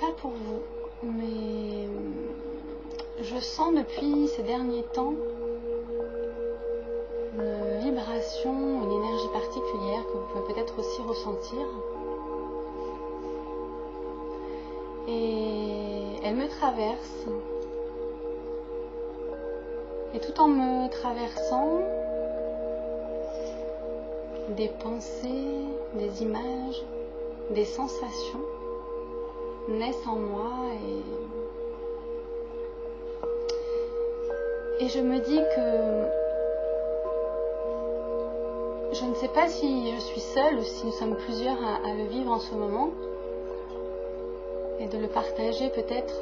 pas pour vous, mais je sens depuis ces derniers temps une vibration, une énergie particulière que vous pouvez peut-être aussi ressentir. Et elle me traverse. Et tout en me traversant, des pensées, des images, des sensations naissent en moi et je me dis que je ne sais pas si je suis seule ou si nous sommes plusieurs à le vivre en ce moment et de le partager peut-être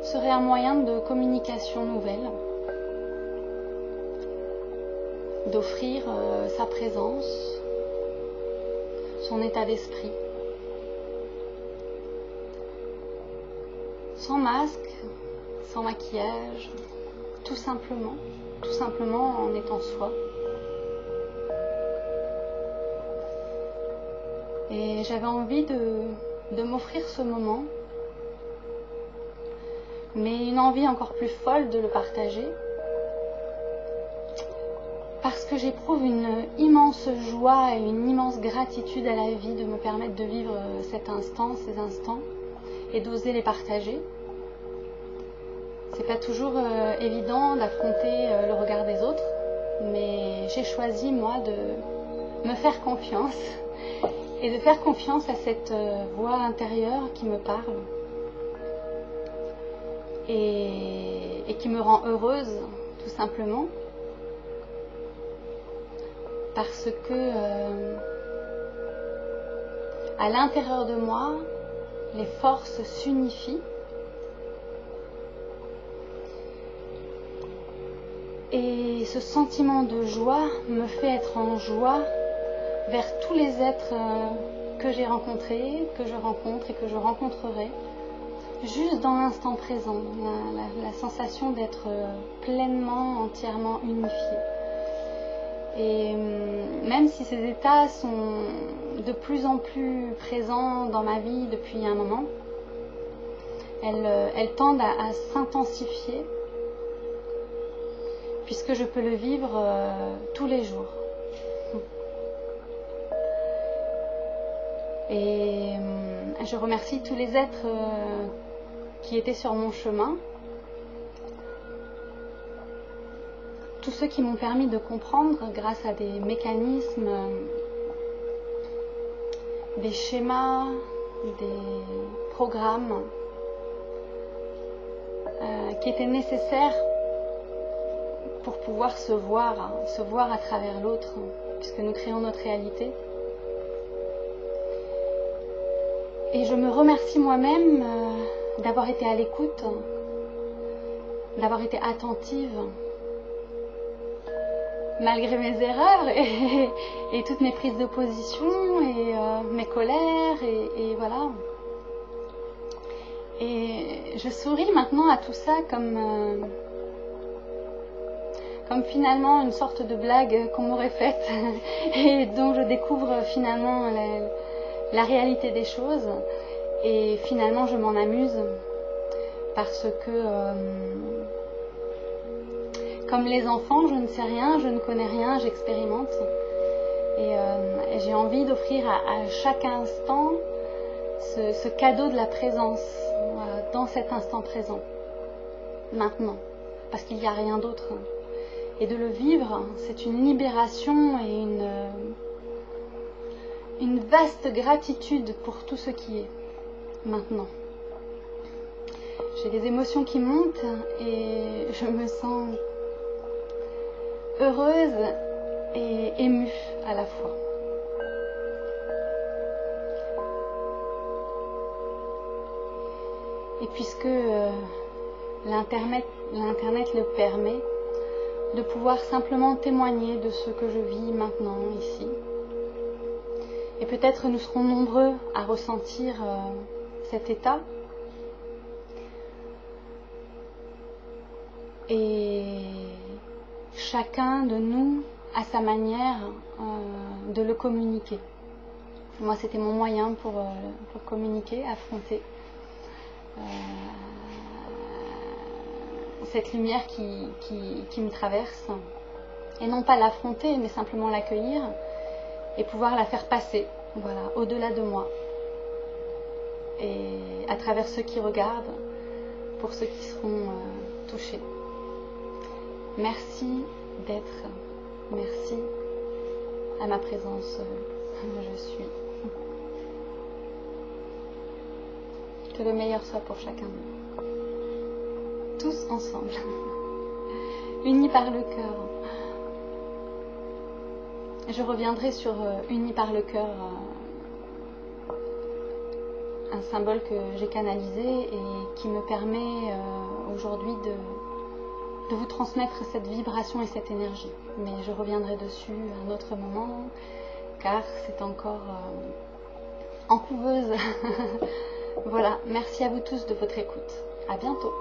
serait un moyen de communication nouvelle, d'offrir sa présence, son état d'esprit, sans masque, sans maquillage, tout simplement en étant soi. Et j'avais envie de m'offrir ce moment, mais une envie encore plus folle de le partager, parce que j'éprouve une immense joie et une immense gratitude à la vie de me permettre de vivre cet instant, ces instants, et d'oser les partager. C'est pas toujours évident d'affronter le regard des autres, mais j'ai choisi moi de me faire confiance et de faire confiance à cette voix intérieure qui me parle et qui me rend heureuse tout simplement parce que à l'intérieur de moi les forces s'unifient et ce sentiment de joie me fait être en joie vers tous les êtres que j'ai rencontrés, que je rencontre et que je rencontrerai, juste dans l'instant présent, la sensation d'être pleinement, entièrement unifié. Et même si ces états sont de plus en plus présents dans ma vie depuis un moment, elles tendent à s'intensifier puisque je peux le vivre tous les jours. Et je remercie tous les êtres qui étaient sur mon chemin, tous ceux qui m'ont permis de comprendre grâce à des mécanismes, des schémas, des programmes qui étaient nécessaires pour pouvoir se voir à travers l'autre, puisque nous créons notre réalité. Et je me remercie moi-même d'avoir été à l'écoute, d'avoir été attentive, malgré mes erreurs et toutes mes prises de position et mes colères et voilà. Et je souris maintenant à tout ça comme finalement une sorte de blague qu'on m'aurait faite et dont je découvre finalement la réalité des choses et finalement je m'en amuse parce que comme les enfants, je ne sais rien, je ne connais rien, j'expérimente et j'ai envie d'offrir à chaque instant ce cadeau de la présence dans cet instant présent, maintenant, parce qu'il n'y a rien d'autre. Et de le vivre, c'est une libération et une vaste gratitude pour tout ce qui est maintenant. J'ai des émotions qui montent et je me sens heureuse et émue à la fois. Et puisque l'Internet le permet, de pouvoir simplement témoigner de ce que je vis maintenant ici. Et peut-être nous serons nombreux à ressentir cet état. Et chacun de nous a sa manière de le communiquer. Moi, c'était mon moyen pour communiquer, affronter cette lumière qui me traverse. Et non pas l'affronter, mais simplement l'accueillir et pouvoir la faire passer, voilà, au-delà de moi. Et à travers ceux qui regardent, pour ceux qui seront touchés. Merci d'être, merci à ma présence, je suis. Que le meilleur soit pour chacun de nous. Tous ensemble, unis par le cœur. Je reviendrai sur unis par le cœur, un symbole que j'ai canalisé et qui me permet aujourd'hui de vous transmettre cette vibration et cette énergie. Mais je reviendrai dessus à un autre moment, car c'est encore en couveuse. Voilà, merci à vous tous de votre écoute. À bientôt.